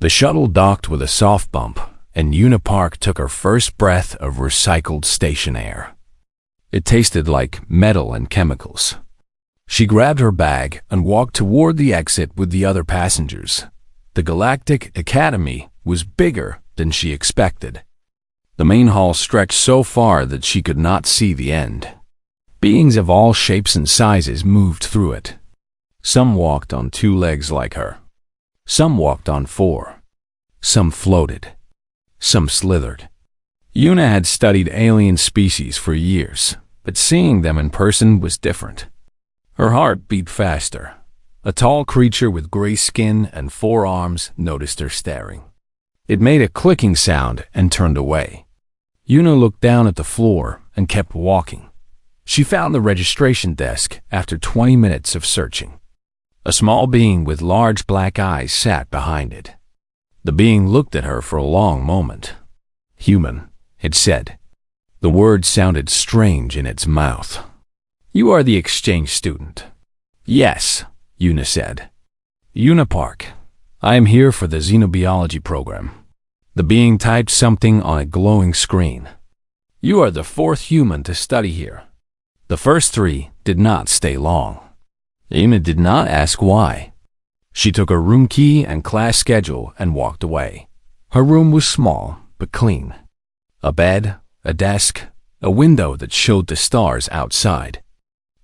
The shuttle docked with a soft bump, and Una Park took her first breath of recycled station air. It tasted like metal and chemicals. She grabbed her bag and walked toward the exit with the other passengers. The Galactic Academy was bigger than she expected. The main hall stretched so far that she could not see the end. Beings of all shapes and sizes moved through it. Some walked on 2 legs like her. Some walked on 4. Some floated. Some slithered. Una had studied alien species for years, but seeing them in person was different. Her heart beat faster. A tall creature with gray skin and 4 arms noticed her staring. It made a clicking sound and turned away. Una looked down at the floor and kept walking. She found the registration desk after 20 minutes of searching. A small being with large black eyes sat behind it. The being looked at her for a long moment. "Human," it said. The word sounded strange in its mouth. "You are the exchange student." "Yes," Una said. "Una Park. I am here for the xenobiology program." The being typed something on a glowing screen. "You are the 4th human to study here." The first 3 did not stay long. Una did not ask why. She took her room key and class schedule and walked away. Her room was small but clean. A bed, a desk, a window that showed the stars outside.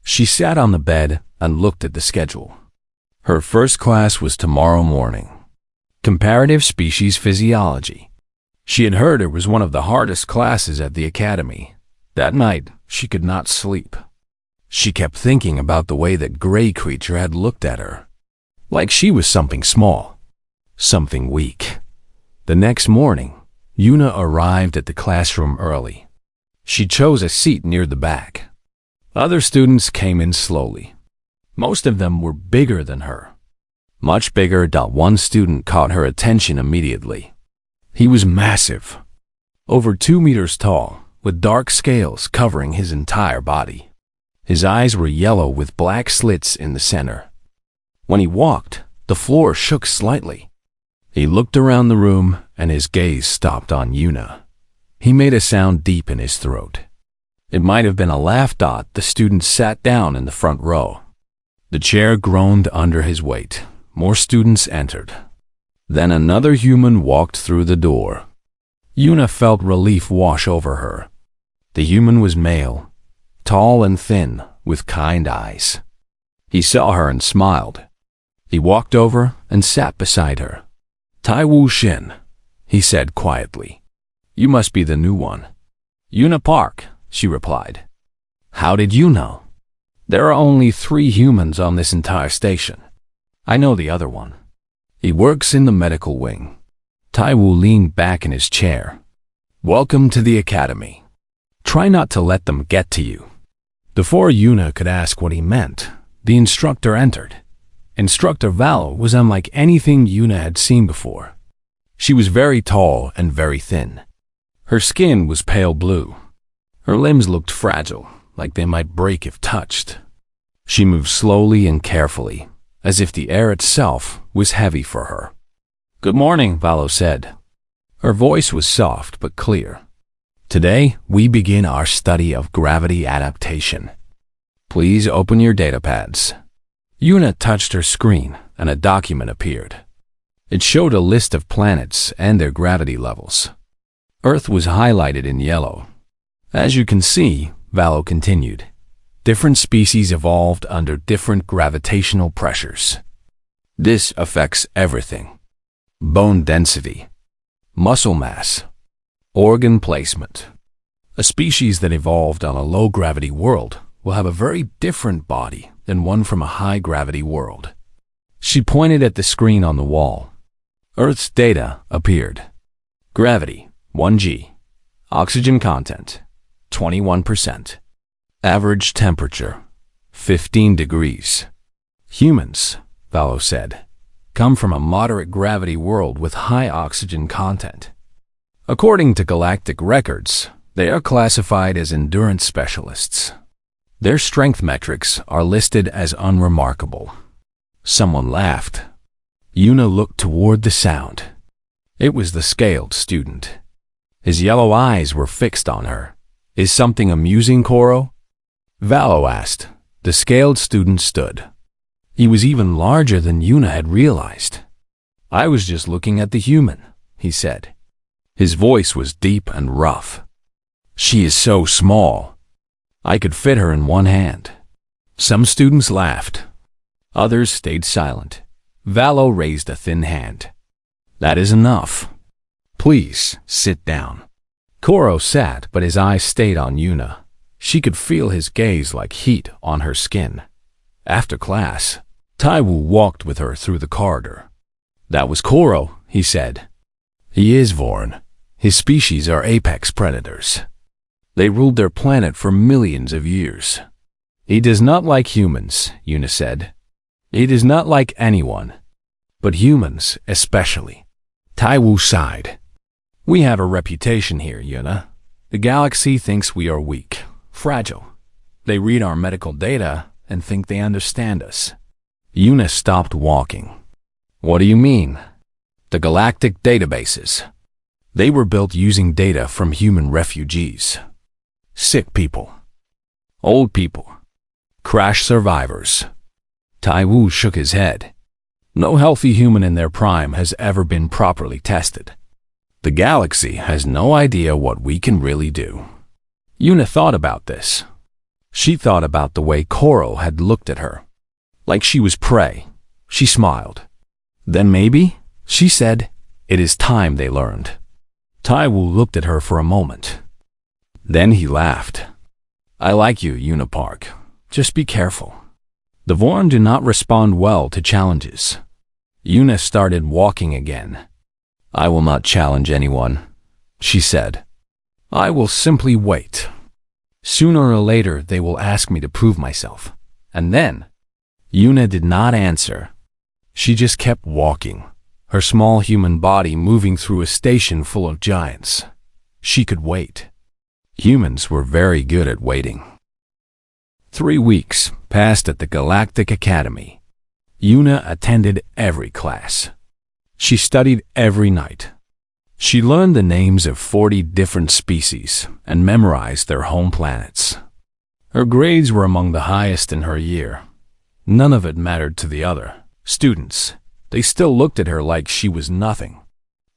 She sat on the bed and looked at the schedule. Her first class was tomorrow morning. Comparative Species Physiology. She had heard it was one of the hardest classes at the academy. That night, she could not sleep. She kept thinking about the way that gray creature had looked at her. Like she was something small. Something weak. The next morning, Una arrived at the classroom early. She chose a seat near the back. Other students came in slowly. Most of them were bigger than her. Much bigger. One student caught her attention immediately. He was massive. Over 2 meters tall, with dark scales covering his entire body. His eyes were yellow with black slits in the center. When he walked, the floor shook slightly. He looked around the room and his gaze stopped on Una. He made a sound deep in his throat. It might have been a laugh. The student sat down in the front row. The chair groaned under his weight. More students entered. Then another human walked through the door. Una felt relief wash over her. The human was male, tall and thin, with kind eyes. He saw her and smiled. He walked over and sat beside her. "Tai Wu Shin," he said quietly. "You must be the new one." "Una Park," she replied. "How did you know?" "There are only 3 humans on this entire station. I know the other one. He works in the medical wing." Tai Wu leaned back in his chair. "Welcome to the academy. Try not to let them get to you." Before Una could ask what he meant, the instructor entered. Instructor Val was unlike anything Una had seen before. She was very tall and very thin. Her skin was pale blue. Her limbs looked fragile, like they might break if touched. She moved slowly and carefully, as if the air itself was heavy for her. "Good morning," Valo said. Her voice was soft but clear. "Today, we begin our study of gravity adaptation. Please open your datapads." Una touched her screen and a document appeared. It showed a list of planets and their gravity levels. Earth was highlighted in yellow. "As you can see," Valo continued, "different species evolved under different gravitational pressures. This affects everything: bone density, muscle mass, organ placement. A species that evolved on a low-gravity world will have a very different body than one from a high-gravity world." She pointed at the screen on the wall. Earth's data appeared. Gravity, 1G. Oxygen content, 21%. Average temperature, 15 degrees. "Humans," Valo said, "come from a moderate gravity world with high oxygen content. According to galactic records, they are classified as endurance specialists. Their strength metrics are listed as unremarkable." Someone laughed. Una looked toward the sound. It was the scaled student. His yellow eyes were fixed on her. "Is something amusing, Koro?" Valo asked. The scaled student stood. He was even larger than Yuna had realized. "I was just looking at the human," he said. His voice was deep and rough. "She is so small. I could fit her in one hand." Some students laughed. Others stayed silent. Valo raised a thin hand. "That is enough. Please, sit down." Koro sat, but his eyes stayed on Yuna. She could feel his gaze like heat on her skin. After class, Taiwu walked with her through the corridor. "That was Koro," he said. "He is Vorn. His species are apex predators. They ruled their planet for millions of years." "He does not like humans," Yuna said. "He does not like anyone, but humans especially." Taiwu sighed. "We have a reputation here, Yuna. The galaxy thinks we are weak, fragile. They read our medical data and think they understand us." Yuna stopped walking. "What do you mean?" "The galactic databases. They were built using data from human refugees. Sick people. Old people. Crash survivors." Taiwu shook his head. "No healthy human in their prime has ever been properly tested. The galaxy has no idea what we can really do." Yuna thought about this. She thought about the way Koro had looked at her. Like she was prey. She smiled. "Then maybe," she said, "it is time they learned." Taiwu looked at her for a moment. Then he laughed. "I like you, Yuna Park. Just be careful. The Vorn do not respond well to challenges." Yuna started walking again. "I will not challenge anyone," she said. "I will simply wait. Sooner or later they will ask me to prove myself. And then—" Yuna did not answer. She just kept walking, her small human body moving through a station full of giants. She could wait. Humans were very good at waiting. 3 weeks passed at the Galactic Academy. Yuna attended every class. She studied every night. She learned the names of 40 different species and memorized their home planets. Her grades were among the highest in her year. None of it mattered to the other students. They still looked at her like she was nothing.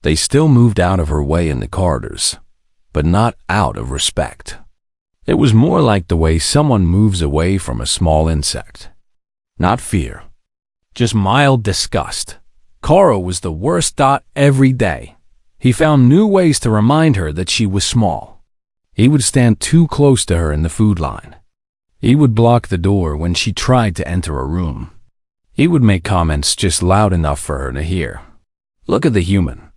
They still moved out of her way in the corridors, but not out of respect. It was more like the way someone moves away from a small insect. Not fear, just mild disgust. Koro was the worst dot every day. He found new ways to remind her that she was small. He would stand too close to her in the food line. He would block the door when she tried to enter a room. He would make comments just loud enough for her to hear. "Look at the human.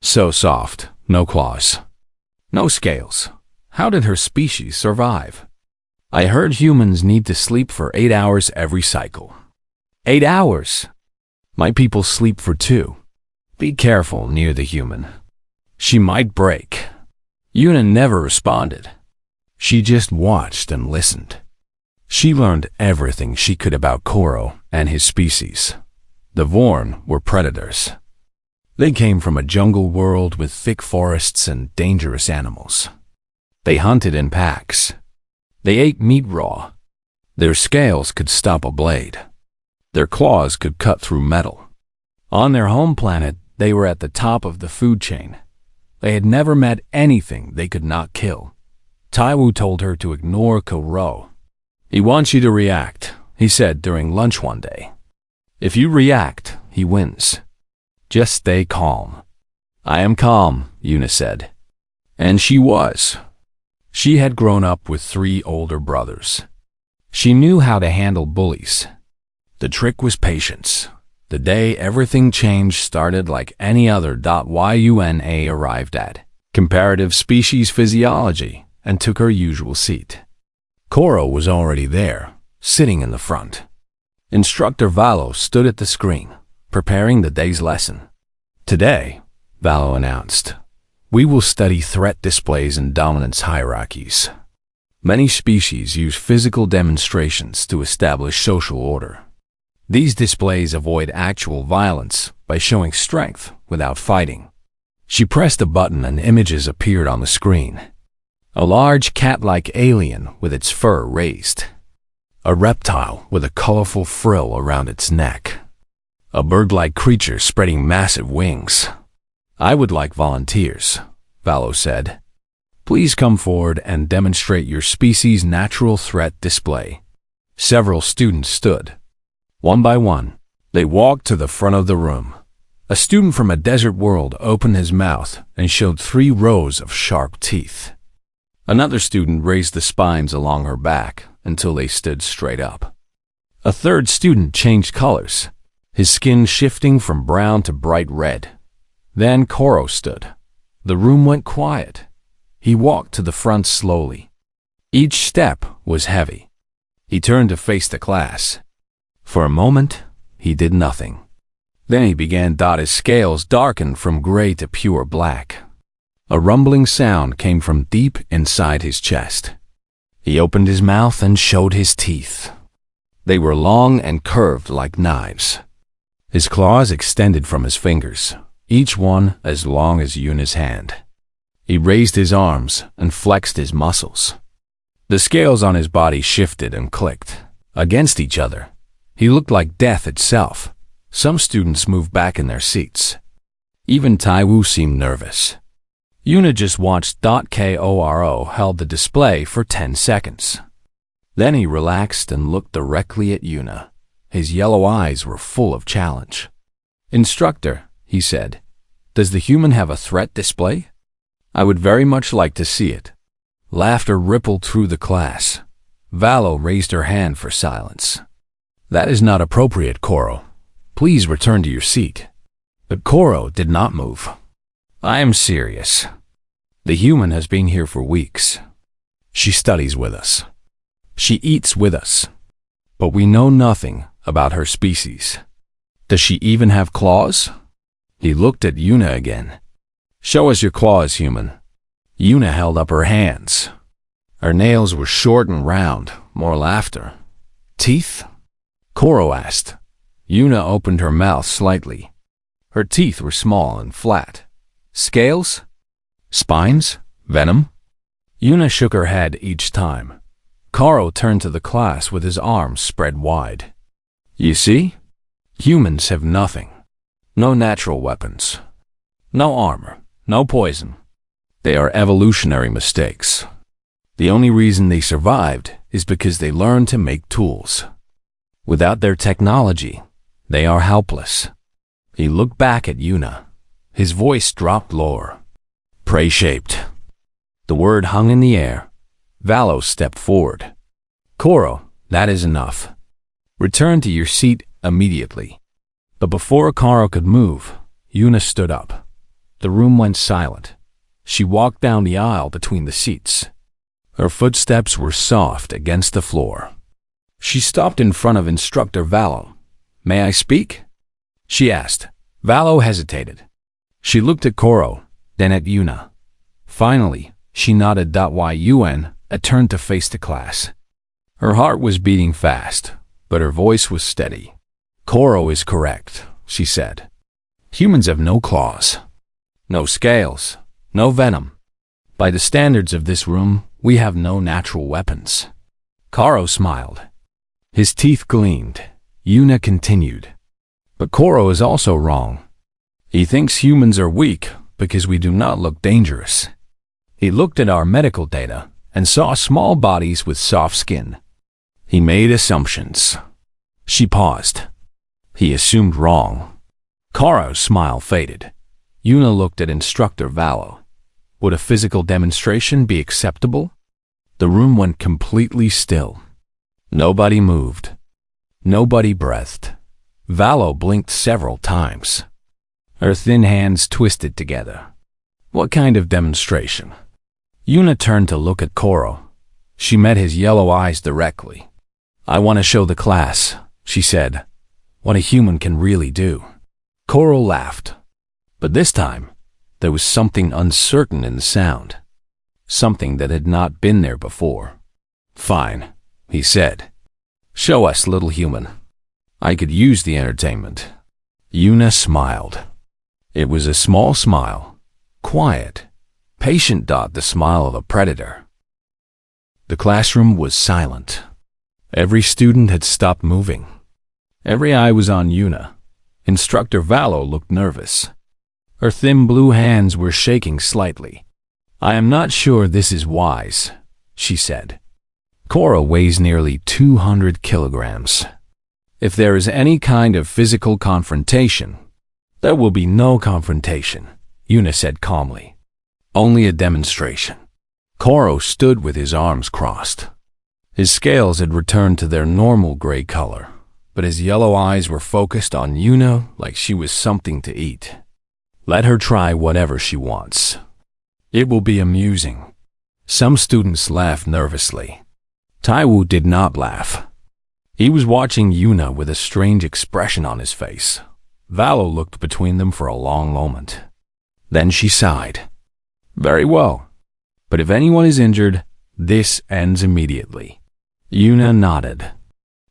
So soft, no claws, no scales. How did her species survive? I heard humans need to sleep for 8 hours every cycle." 8 hours? My people sleep for 2. Be careful near the human. She might break. Yuna never responded. She just watched and listened. She learned everything she could about Koro and his species. The Vorn were predators. They came from a jungle world with thick forests and dangerous animals. They hunted in packs. They ate meat raw. Their scales could stop a blade. Their claws could cut through metal. On their home planet, they were at the top of the food chain. They had never met anything they could not kill. Taiwu told her to ignore Koro. "He wants you to react," he said during lunch one day. "If you react, he wins. Just stay calm." "I am calm," Yuna said. And she was. She had grown up with 3 older brothers. She knew how to handle bullies. The trick was patience. The day everything changed started like any other. Yuna arrived at comparative species physiology and took her usual seat. Koro was already there, sitting in the front. Instructor Valo stood at the screen, preparing the day's lesson. "Today," Valo announced, "we will study threat displays and dominance hierarchies." Many species use physical demonstrations to establish social order. These displays avoid actual violence by showing strength without fighting. She pressed a button and images appeared on the screen. A large cat-like alien with its fur raised. A reptile with a colorful frill around its neck. A bird-like creature spreading massive wings. "I would like volunteers," Valo said. "Please come forward and demonstrate your species' natural threat display." Several students stood. One by one, they walked to the front of the room. A student from a desert world opened his mouth and showed 3 rows of sharp teeth. Another student raised the spines along her back until they stood straight up. A third student changed colors, his skin shifting from brown to bright red. Then Koro stood. The room went quiet. He walked to the front slowly. Each step was heavy. He turned to face the class. For a moment, he did nothing. Then he began. His scales darkened from gray to pure black. A rumbling sound came from deep inside his chest. He opened his mouth and showed his teeth. They were long and curved like knives. His claws extended from his fingers, each one as long as Yuna's hand. He raised his arms and flexed his muscles. The scales on his body shifted and clicked against each other. He looked like death itself. Some students moved back in their seats. Even Taiwu seemed nervous. Yuna just watched. Koro held the display for 10 seconds. Then he relaxed and looked directly at Yuna. His yellow eyes were full of challenge. "Instructor," he said, "does the human have a threat display? I would very much like to see it." Laughter rippled through the class. Valo raised her hand for silence. "That is not appropriate, Koro. Please return to your seat." But Koro did not move. "I am serious. The human has been here for weeks. She studies with us. She eats with us. But we know nothing about her species. Does she even have claws?" He looked at Yuna again. "Show us your claws, human." Yuna held up her hands. Her nails were short and round. More laughter. "Teeth?" Koro asked. Yuna opened her mouth slightly. Her teeth were small and flat. "Scales? Spines? Venom?" Yuna shook her head each time. Koro turned to the class with his arms spread wide. "You see? Humans have nothing. No natural weapons. No armor. No poison. They are evolutionary mistakes. The only reason they survived is because they learned to make tools. Without their technology, they are helpless." He looked back at Yuna. His voice dropped lower. "Prey-shaped." The word hung in the air. Valo stepped forward. "Koro, that is enough. Return to your seat immediately." But before Koro could move, Yuna stood up. The room went silent. She walked down the aisle between the seats. Her footsteps were soft against the floor. She stopped in front of Instructor Valo. "May I speak?" she asked. Valo hesitated. She looked at Koro, then at Yuna. Finally, she nodded. Yun turned to face the class. Her heart was beating fast, but her voice was steady. "Koro is correct," she said. "Humans have no claws, no scales, no venom. By the standards of this room, we have no natural weapons." Koro smiled. His teeth gleamed. Yuna continued. "But Koro is also wrong. He thinks humans are weak because we do not look dangerous. He looked at our medical data and saw small bodies with soft skin. He made assumptions." She paused. "He assumed wrong." Koro's smile faded. Yuna looked at Instructor Valo. Would a physical demonstration be acceptable? The room went completely still. Nobody moved. Nobody breathed. Valo blinked several times. Her thin hands twisted together. What kind of demonstration? Yuna turned to look at Koro. She met his yellow eyes directly. "I want to show the class," she said, "what a human can really do." Koro laughed. But this time, there was something uncertain in the sound. Something that had not been there before. "Fine," he said. "Show us, little human. I could use the entertainment." Yuna smiled. It was a small smile, quiet, patient. The smile of a predator. The classroom was silent. Every student had stopped moving. Every eye was on Una. Instructor Valo looked nervous. Her thin blue hands were shaking slightly. "I am not sure this is wise," she said. "Cora weighs nearly 200 kilograms. If there is any kind of physical confrontation, there will be no confrontation," Una said calmly. "Only a demonstration." Cora stood with his arms crossed. His scales had returned to their normal gray color, but his yellow eyes were focused on Una like she was something to eat. "Let her try whatever she wants. It will be amusing." Some students laughed nervously. Taiwu did not laugh. He was watching Una with a strange expression on his face. Valo looked between them for a long moment. Then she sighed. "Very well. But if anyone is injured, this ends immediately." Una nodded.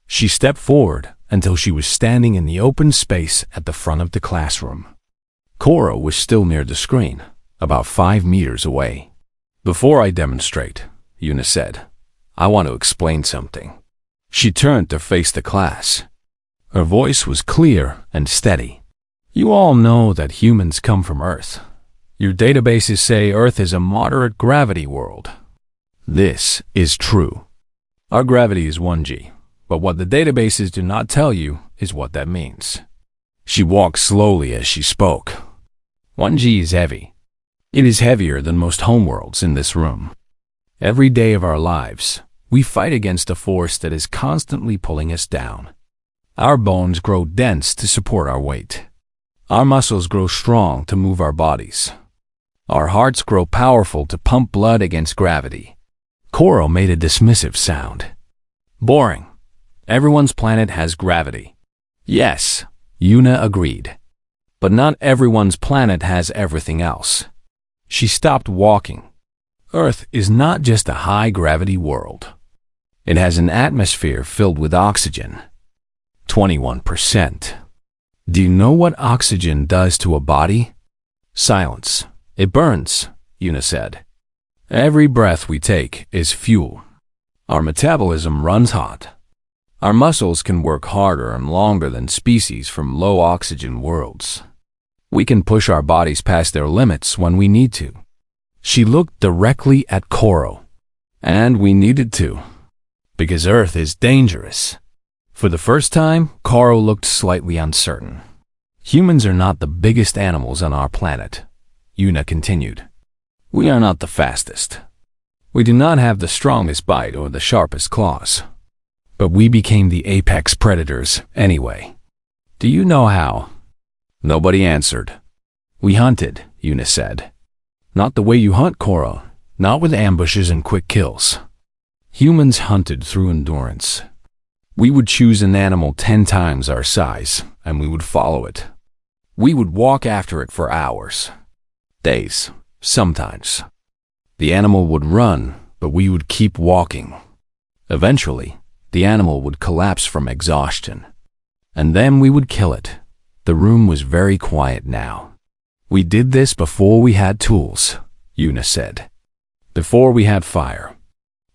She stepped forward until she was standing in the open space at the front of the classroom. Cora was still near the screen, about 5 meters away. "Before I demonstrate," Una said, "I want to explain something." She turned to face the class. Her voice was clear and steady. "You all know that humans come from Earth. Your databases say Earth is a moderate gravity world. This is true. Our gravity is 1G, but what the databases do not tell you is what that means." She walked slowly as she spoke. 1G is heavy. It is heavier than most homeworlds in this room. Every day of our lives, we fight against a force that is constantly pulling us down. Our bones grow dense to support our weight. Our muscles grow strong to move our bodies. Our hearts grow powerful to pump blood against gravity. Cora made a dismissive sound. "Boring. Everyone's planet has gravity." "Yes," Una agreed. "But not everyone's planet has everything else." She stopped walking. Earth is not just a high-gravity world. It has an atmosphere filled with oxygen. 21%. Do you know what oxygen does to a body? Silence. "It burns," Una said. "Every breath we take is fuel. Our metabolism runs hot. Our muscles can work harder and longer than species from low-oxygen worlds. We can push our bodies past their limits when we need to." She looked directly at Cora. "And we needed to, because Earth is dangerous." For the first time, Cora looked slightly uncertain. "Humans are not the biggest animals on our planet," Una continued. "We are not the fastest. We do not have the strongest bite or the sharpest claws. But we became the apex predators anyway. Do you know how?" Nobody answered. "We hunted," Una said. "Not the way you hunt, Cora. Not with ambushes and quick kills. Humans hunted through endurance. We would choose an animal 10 times our size, and we would follow it. We would walk after it for hours. Days, sometimes. The animal would run, but we would keep walking. Eventually, the animal would collapse from exhaustion. And then we would kill it." The room was very quiet now. "We did this before we had tools," Una said. "Before we had fire.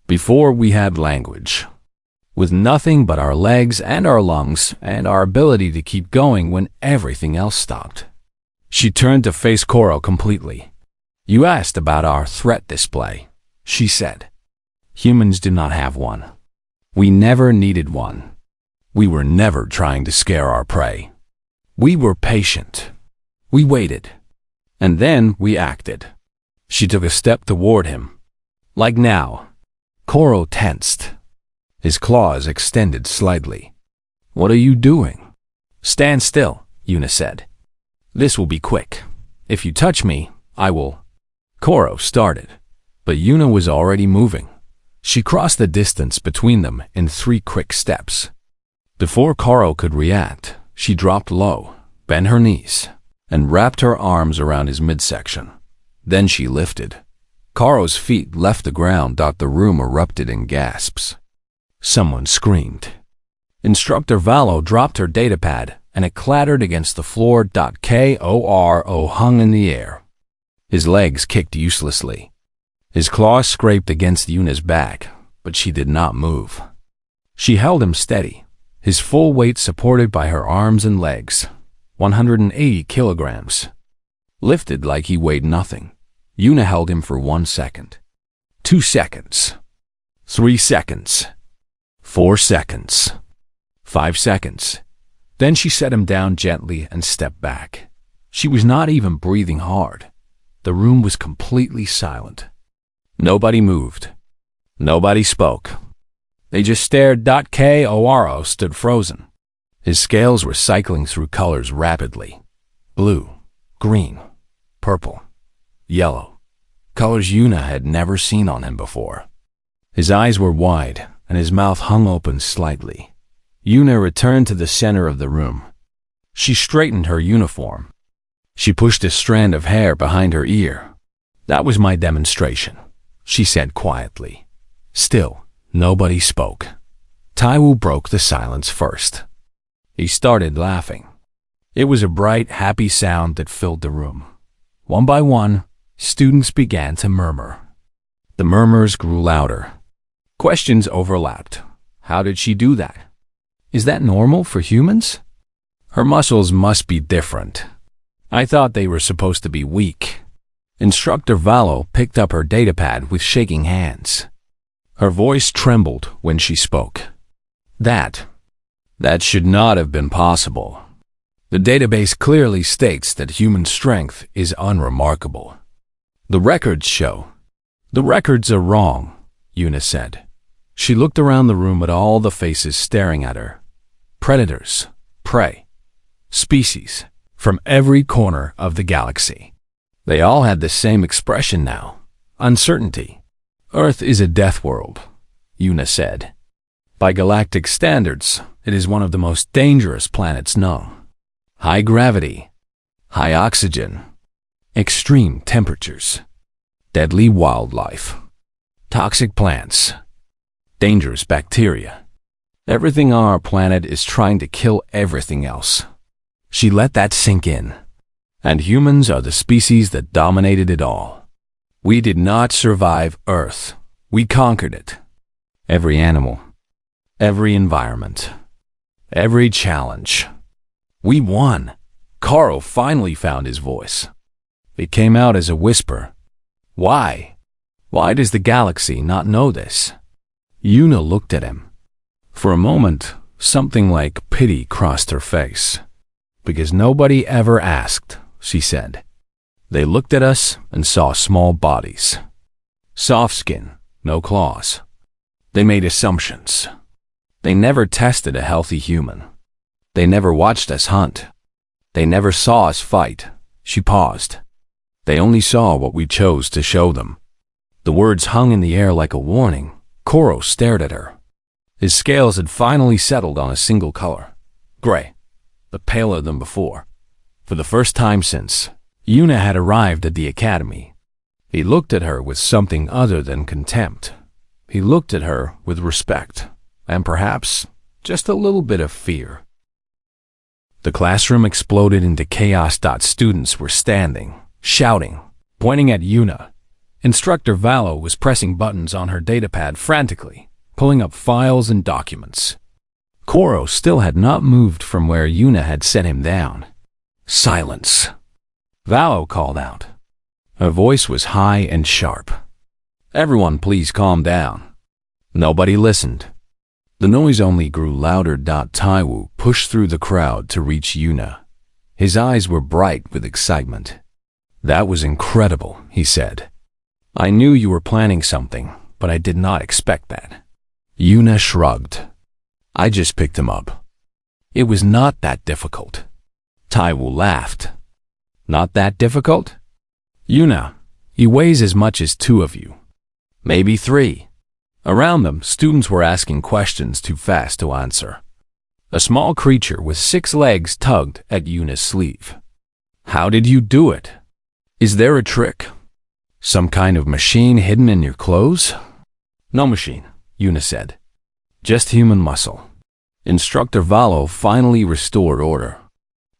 Before we had language. With nothing but our legs and our lungs and our ability to keep going when everything else stopped." She turned to face Cora completely. "You asked about our threat display," she said. "Humans do not have one. We never needed one. We were never trying to scare our prey. We were patient. We waited. And then we acted." She took a step toward him. "Like now." Cora tensed. His claws extended slightly. "What are you doing?" "Stand still," Una said. "This will be quick. If you touch me, I will." Cora started, but Una was already moving. She crossed the distance between them in 3 quick steps. Before Cora could react, she dropped low, bent her knees, and wrapped her arms around his midsection. Then she lifted. Cora's feet left the ground. The room erupted in gasps. Someone screamed. Instructor Valo dropped her datapad, and it clattered against the floor. Koro hung in the air. His legs kicked uselessly. His claws scraped against Yuna's back, but she did not move. She held him steady, his full weight supported by her arms and legs, 180 kilograms. Lifted like he weighed nothing, Yuna held him for 1 second. 2 seconds. 3 seconds. 4 seconds. 5 seconds. Then she set him down gently and stepped back. She was not even breathing hard. The room was completely silent. Nobody moved. Nobody spoke. They just stared. Koro stood frozen. His scales were cycling through colors rapidly. Blue, green, purple, yellow. Colors Yuna had never seen on him before. His eyes were wide, and his mouth hung open slightly. Yuna returned to the center of the room. She straightened her uniform. She pushed a strand of hair behind her ear. "That was my demonstration," she said quietly. Still, nobody spoke. Taiwu broke the silence first. He started laughing. It was a bright, happy sound that filled the room. One by one, students began to murmur. The murmurs grew louder. Questions overlapped. How did she do that? Is that normal for humans? Her muscles must be different. I thought they were supposed to be weak. Instructor Valo picked up her datapad with shaking hands. Her voice trembled when she spoke. That should not have been possible. The database clearly states that human strength is unremarkable. The records show. The records are wrong, Yuna said. She looked around the room at all the faces staring at her. Predators, prey, species, from every corner of the galaxy. They all had the same expression now. Uncertainty. Earth is a death world, Yuna said. By galactic standards, it is one of the most dangerous planets known. High gravity, high oxygen, extreme temperatures, deadly wildlife, toxic plants, dangerous bacteria. Everything on our planet is trying to kill everything else. She let that sink in. And humans are the species that dominated it all. We did not survive Earth. We conquered it. Every animal, every environment, every challenge. We won. Koro finally found his voice. It came out as a whisper. Why? Why does the galaxy not know this? Yuna looked at him. For a moment, something like pity crossed her face. Because nobody ever asked, she said. They looked at us and saw small bodies. Soft skin, no claws. They made assumptions. They never tested a healthy human. They never watched us hunt. They never saw us fight. She paused. They only saw what we chose to show them. The words hung in the air like a warning. Koro stared at her. His scales had finally settled on a single color. Gray, but paler than before. For the first time since Yuna had arrived at the academy, he looked at her with something other than contempt. He looked at her with respect, and perhaps just a little bit of fear. The classroom exploded into chaos. Students were standing, shouting, pointing at Yuna. Instructor Valo was pressing buttons on her datapad frantically, pulling up files and documents. Koro still had not moved from where Yuna had set him down. Silence, Valo called out. Her voice was high and sharp. Everyone please calm down. Nobody listened. The noise only grew louder. Taiwu pushed through the crowd to reach Yuna. His eyes were bright with excitement. That was incredible, he said. I knew you were planning something, but I did not expect that. Yuna shrugged. I just picked him up. It was not that difficult. Taiwu laughed. Not that difficult? Yuna, he weighs as much as 2 of you. Maybe 3. Around them, students were asking questions too fast to answer. A small creature with 6 legs tugged at Yuna's sleeve. How did you do it? Is there a trick? Some kind of machine hidden in your clothes? No machine, Yuna said. Just human muscle. Instructor Valo finally restored order.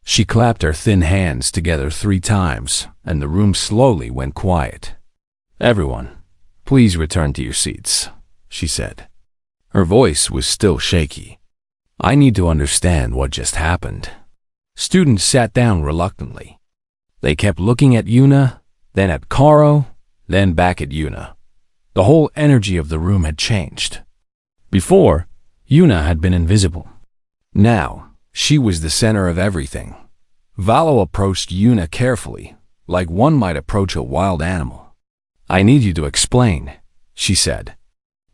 She clapped her thin hands together 3 times, and the room slowly went quiet. "Everyone, please return to your seats," she said. Her voice was still shaky. "I need to understand what just happened." Students sat down reluctantly. They kept looking at Yuna, then at Koro, then back at Yuna. The whole energy of the room had changed. Before, Yuna had been invisible. Now, she was the center of everything. Valo approached Yuna carefully, like one might approach a wild animal. "I need you to explain," she said.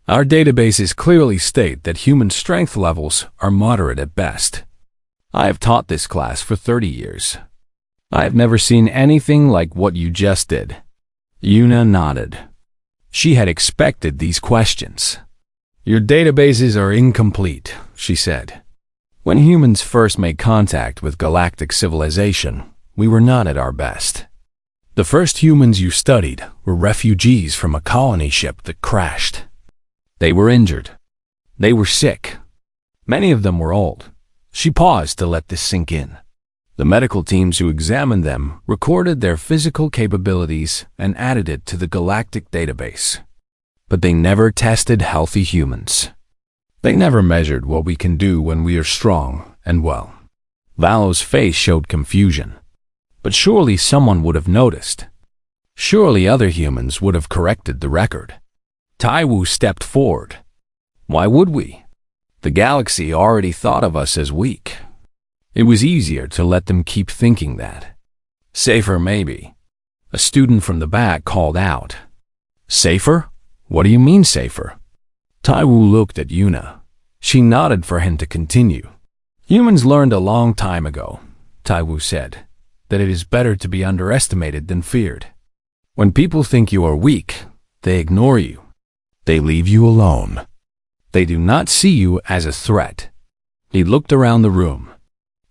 "Our databases clearly state that human strength levels are moderate at best. I have taught this class for 30 years. I have never seen anything like what you just did." Yuna nodded. She had expected these questions. "Your databases are incomplete," she said. "When humans first made contact with galactic civilization, we were not at our best. The first humans you studied were refugees from a colony ship that crashed. They were injured. They were sick. Many of them were old." She paused to let this sink in. The medical teams who examined them recorded their physical capabilities and added it to the galactic database. But they never tested healthy humans. They never measured what we can do when we are strong and well. Valo's face showed confusion. But surely someone would have noticed. Surely other humans would have corrected the record. Taiwu stepped forward. "Why would we? The galaxy already thought of us as weak." It was easier to let them keep thinking that. "Safer, maybe." A student from the back called out. "Safer? What do you mean safer?" Taiwu looked at Yuna. She nodded for him to continue. "Humans learned a long time ago," Taiwu said, "that it is better to be underestimated than feared. When people think you are weak, they ignore you. They leave you alone. They do not see you as a threat." He looked around the room.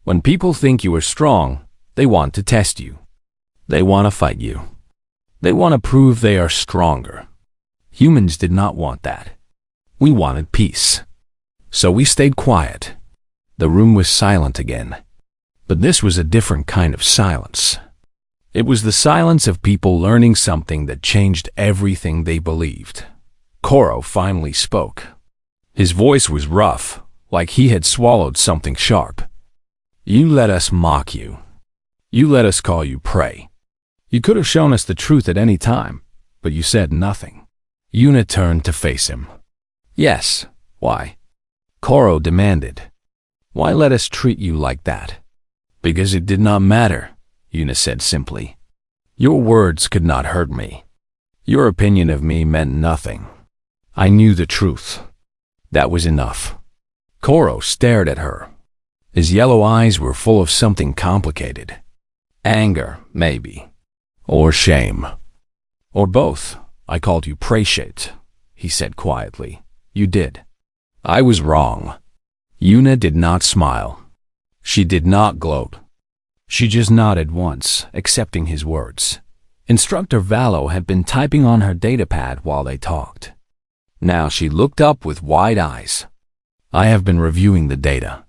"When people think you are strong, they want to test you. They want to fight you. They want to prove they are stronger. Humans did not want that. We wanted peace. So we stayed quiet." The room was silent again. But this was a different kind of silence. It was the silence of people learning something that changed everything they believed. Koro finally spoke. His voice was rough, like he had swallowed something sharp. "You let us mock you. You let us call you prey. You could have shown us the truth at any time, but you said nothing." Yuna turned to face him. "Yes, why?" Koro demanded. "Why let us treat you like that?" "Because it did not matter," Yuna said simply. "Your words could not hurt me. Your opinion of me meant nothing. I knew the truth. That was enough." Koro stared at her. His yellow eyes were full of something complicated. Anger, maybe. Or shame. Or both. "I called you prey-shaped," he said quietly. "You did. I was wrong." Yuna did not smile. She did not gloat. She just nodded once, accepting his words. Instructor Valo had been typing on her datapad while they talked. Now she looked up with wide eyes. "I have been reviewing the data.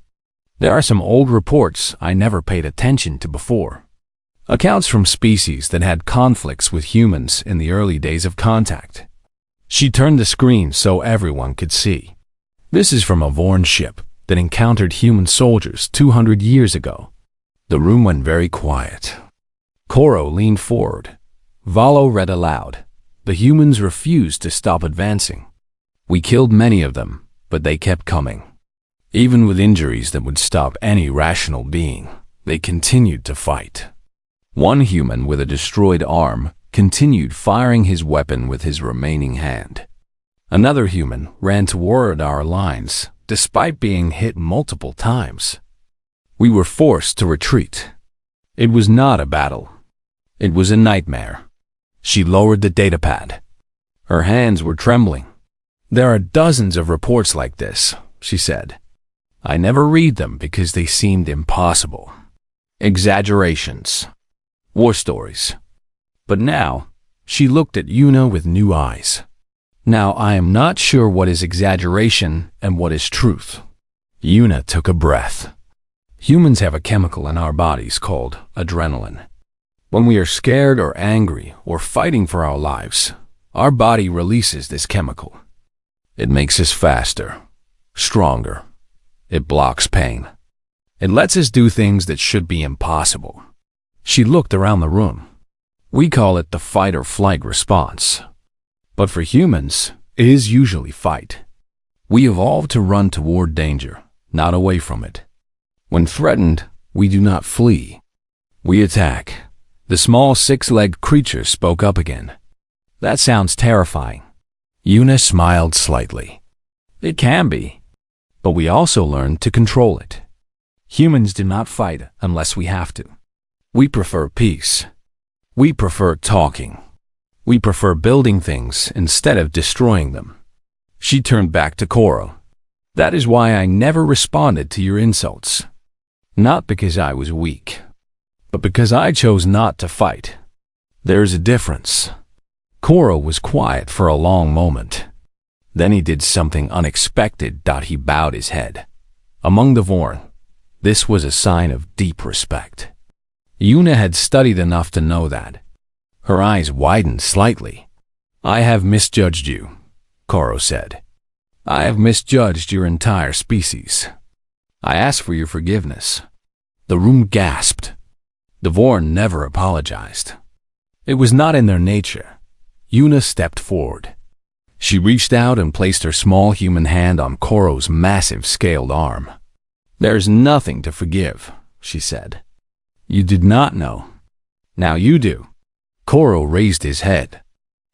There are some old reports I never paid attention to before. Accounts from species that had conflicts with humans in the early days of contact." She turned the screen so everyone could see. "This is from a Vorn ship that encountered human soldiers 200 years ago." The room went very quiet. Koro leaned forward. Valo read aloud. "The humans refused to stop advancing. We killed many of them, but they kept coming. Even with injuries that would stop any rational being, they continued to fight. One human with a destroyed arm continued firing his weapon with his remaining hand. Another human ran toward our lines, despite being hit multiple times. We were forced to retreat. It was not a battle. It was a nightmare." She lowered the datapad. Her hands were trembling. "There are dozens of reports like this," she said. "I never read them because they seemed impossible. Exaggerations. War stories." But now, she looked at Yuna with new eyes. "Now I am not sure what is exaggeration and what is truth." Yuna took a breath. Humans have a chemical in our bodies called adrenaline. When we are scared or angry or fighting for our lives, our body releases this chemical. It makes us faster, stronger. It blocks pain. It lets us do things that should be impossible. She looked around the room. We call it the fight or flight response. But for humans, it is usually fight. We evolved to run toward danger, not away from it. When threatened, we do not flee. We attack. The small six-legged creature spoke up again. That sounds terrifying. Yuna smiled slightly. It can be. But we also learn to control it. Humans do not fight unless we have to. We prefer peace. We prefer talking. We prefer building things instead of destroying them. She turned back to Koro. That is why I never responded to your insults. Not because I was weak, but because I chose not to fight. There's a difference. Koro was quiet for a long moment. Then he did something unexpected. He bowed his head. Among the Vorn, this was a sign of deep respect. Yuna had studied enough to know that. Her eyes widened slightly. I have misjudged you, Koro said. I have misjudged your entire species. I ask for your forgiveness. The room gasped. The Vorn never apologized. It was not in their nature. Yuna stepped forward. She reached out and placed her small human hand on Koro's massive scaled arm. There's nothing to forgive, she said. You did not know. Now you do. Koro raised his head.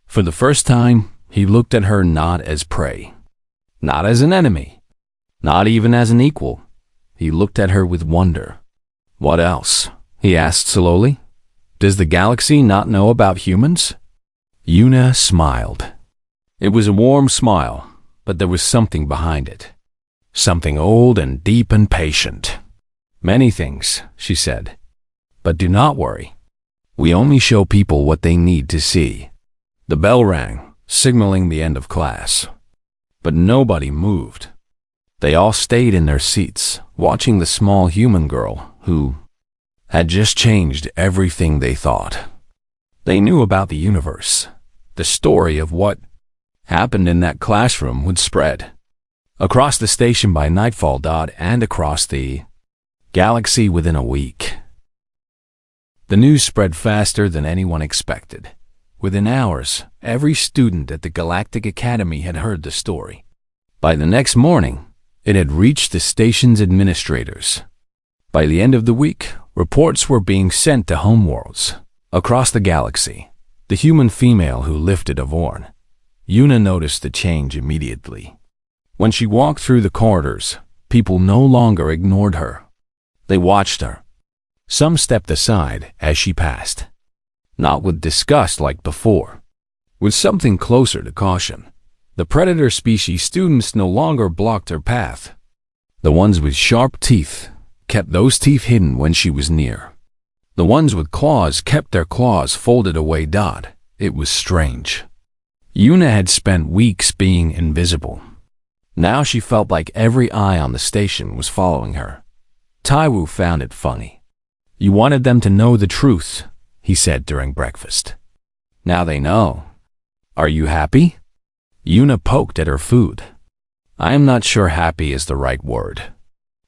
For the first time, he looked at her not as prey, not as an enemy, not even as an equal. He looked at her with wonder. What else? He asked slowly. Does the galaxy not know about humans? Yuna smiled. It was a warm smile, but there was something behind it. Something old and deep and patient. Many things, she said. But do not worry. We only show people what they need to see. The bell rang, signaling the end of class. But nobody moved. They all stayed in their seats, watching the small human girl who had just changed everything they thought. They knew about the universe. The story of what happened in that classroom would spread across the station by nightfall. And across the galaxy within a week. The news spread faster than anyone expected. Within hours, every student at the Galactic Academy had heard the story. By the next morning, it had reached the station's administrators. By the end of the week, reports were being sent to homeworlds across the galaxy. The human female who lifted a Vorn. Yuna noticed the change immediately. When she walked through the corridors, people no longer ignored her. They watched her. Some stepped aside as she passed. Not with disgust like before. With something closer to caution. The predator species students no longer blocked her path. The ones with sharp teeth kept those teeth hidden when she was near. The ones with claws kept their claws folded away. It was strange. Yuna had spent weeks being invisible. Now she felt like every eye on the station was following her. Taiwu found it funny. You wanted them to know the truth, he said during breakfast. Now they know. Are you happy? Yuna poked at her food. I am not sure happy is the right word.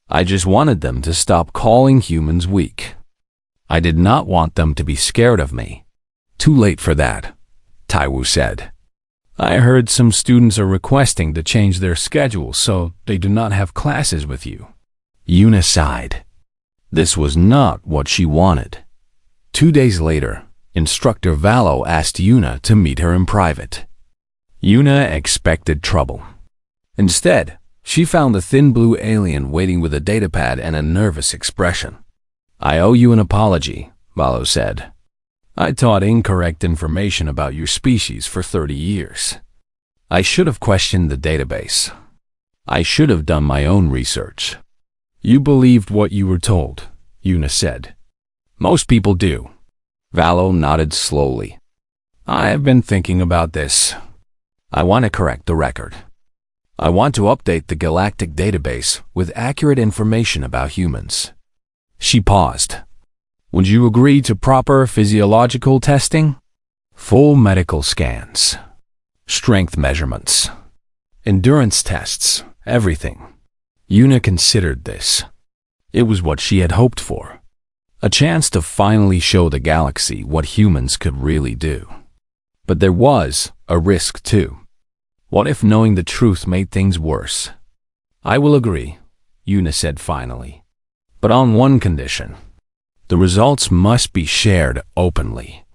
I just wanted them to stop calling humans weak. I did not want them to be scared of me. Too late for that, Taiwu said. I heard some students are requesting to change their schedule so they do not have classes with you. Yuna sighed. This was not what she wanted. 2 days later, Instructor Valo asked Yuna to meet her in private. Yuna expected trouble. Instead, she found the thin blue alien waiting with a datapad and a nervous expression. I owe you an apology, Valo said. I taught incorrect information about your species for 30 years. I should have questioned the database. I should have done my own research. You believed what you were told, Yuna said. Most people do. Valo nodded slowly. I have been thinking about this. I want to correct the record. I want to update the galactic database with accurate information about humans. She paused. Would you agree to proper physiological testing? Full medical scans, strength measurements, endurance tests, everything. Yuna considered this. It was what she had hoped for. A chance to finally show the galaxy what humans could really do. But there was a risk too. What if knowing the truth made things worse? I will agree, Yuna said finally. But on one condition. The results must be shared openly.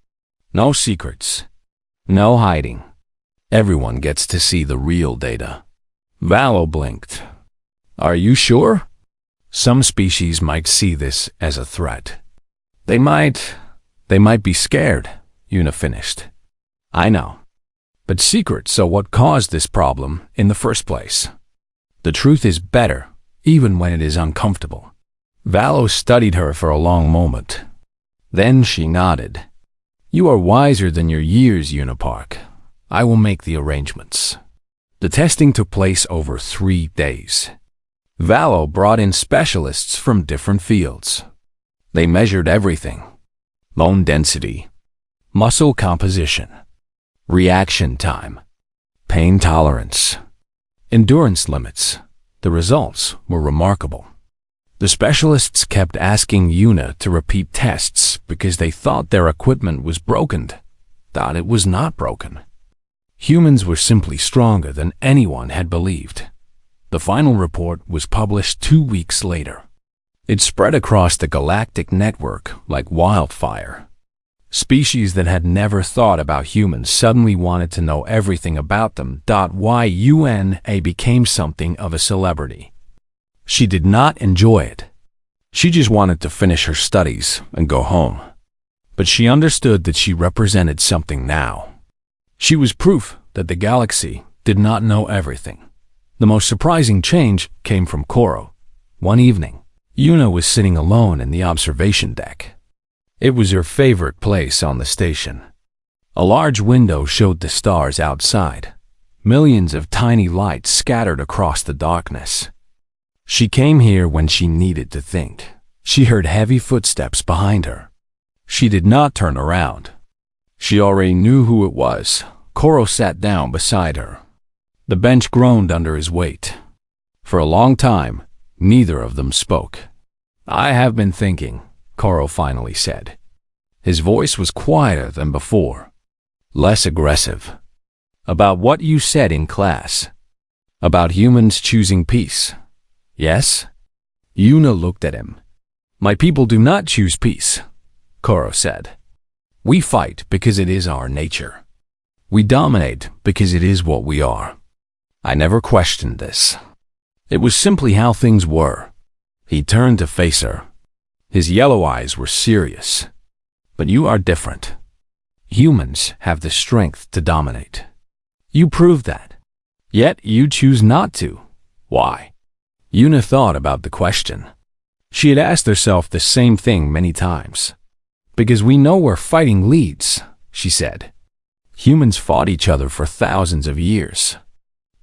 No secrets. No hiding. Everyone gets to see the real data. Valo blinked. Are you sure? Some species might see this as a threat. They might be scared, Yuna finished. I know. But secrets are what caused this problem in the first place. The truth is better, even when it is uncomfortable. Valo studied her for a long moment. Then she nodded. You are wiser than your years, Unipark. I will make the arrangements. The testing took place over 3 days. Valo brought in specialists from different fields. They measured everything. Bone density, muscle composition, reaction time, pain tolerance, endurance limits. The results were remarkable. The specialists kept asking Yuna to repeat tests because they thought their equipment was broken, thought it was not broken. Humans were simply stronger than anyone had believed. The final report was published 2 weeks later. It spread across the galactic network like wildfire. Species that had never thought about humans suddenly wanted to know everything about them. Yuna became something of a celebrity. She did not enjoy it. She just wanted to finish her studies and go home. But she understood that she represented something now. She was proof that the galaxy did not know everything. The most surprising change came from Koro. One evening, Yuna was sitting alone in the observation deck. It was her favorite place on the station. A large window showed the stars outside, millions of tiny lights scattered across the darkness. She came here when she needed to think. She heard heavy footsteps behind her. She did not turn around. She already knew who it was. Koro sat down beside her. The bench groaned under his weight. For a long time, neither of them spoke. I have been thinking, Koro finally said. His voice was quieter than before, less aggressive. About what you said in class. About humans choosing peace. Yes? Yuna looked at him. My people do not choose peace, Koro said. We fight because it is our nature. We dominate because it is what we are. I never questioned this. It was simply how things were. He turned to face her. His yellow eyes were serious. But you are different. Humans have the strength to dominate. You proved that. Yet you choose not to. Why? Yuna thought about the question. She had asked herself the same thing many times. Because we know where fighting leads, she said. Humans fought each other for thousands of years.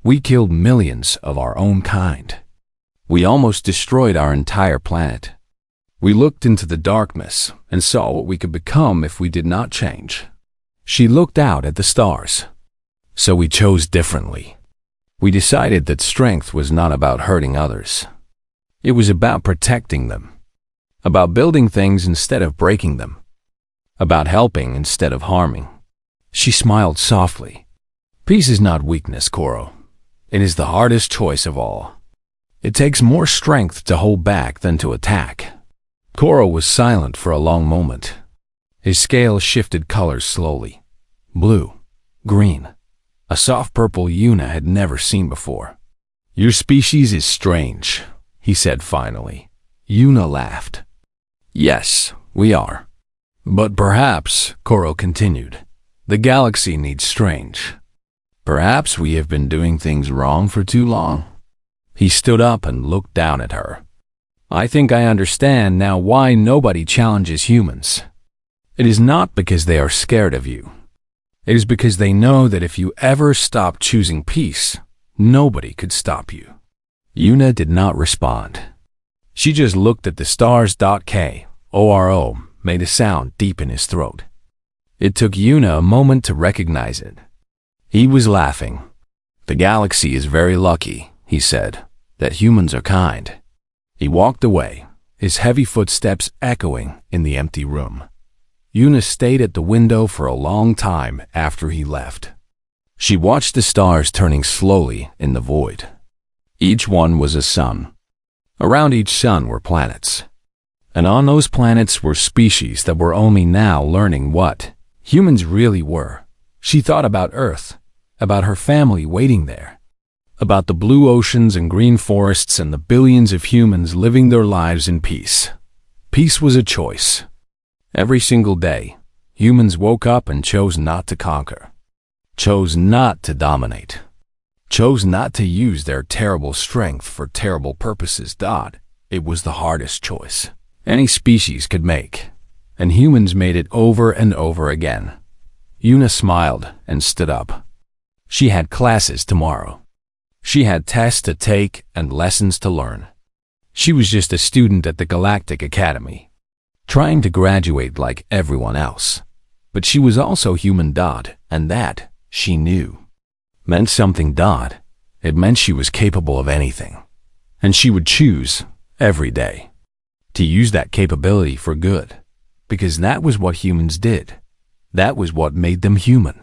We killed millions of our own kind. We almost destroyed our entire planet. We looked into the darkness and saw what we could become if we did not change. She looked out at the stars. So we chose differently. We decided that strength was not about hurting others. It was about protecting them. About building things instead of breaking them. About helping instead of harming. She smiled softly. Peace is not weakness, Koro. It is the hardest choice of all. It takes more strength to hold back than to attack. Koro was silent for a long moment. His scales shifted colors slowly. Blue, green, a soft purple Yuna had never seen before. Your species is strange, he said finally. Yuna laughed. Yes, we are. But perhaps, Koro continued, the galaxy needs strange. Perhaps we have been doing things wrong for too long. He stood up and looked down at her. I think I understand now why nobody challenges humans. It is not because they are scared of you. It is because they know that if you ever stop choosing peace, nobody could stop you. Yuna did not respond. She just looked at the stars. Koro made a sound deep in his throat. It took Yuna a moment to recognize it. He was laughing. "The galaxy is very lucky," he said, "that humans are kind." He walked away, his heavy footsteps echoing in the empty room. Yuna stayed at the window for a long time after he left. She watched the stars turning slowly in the void. Each one was a sun. Around each sun were planets. And on those planets were species that were only now learning what humans really were. She thought about Earth, about her family waiting there, about the blue oceans and green forests and the billions of humans living their lives in peace. Peace was a choice. Every single day, humans woke up and chose not to conquer, chose not to dominate, chose not to use their terrible strength for terrible purposes. It was the hardest choice any species could make, and humans made it over and over again. Yuna smiled and stood up. She had classes tomorrow. She had tests to take and lessons to learn. She was just a student at the Galactic Academy, trying to graduate like everyone else. But she was also human. And that, she knew, meant something. It meant she was capable of anything. And she would choose, every day, to use that capability for good. Because that was what humans did. That was what made them human.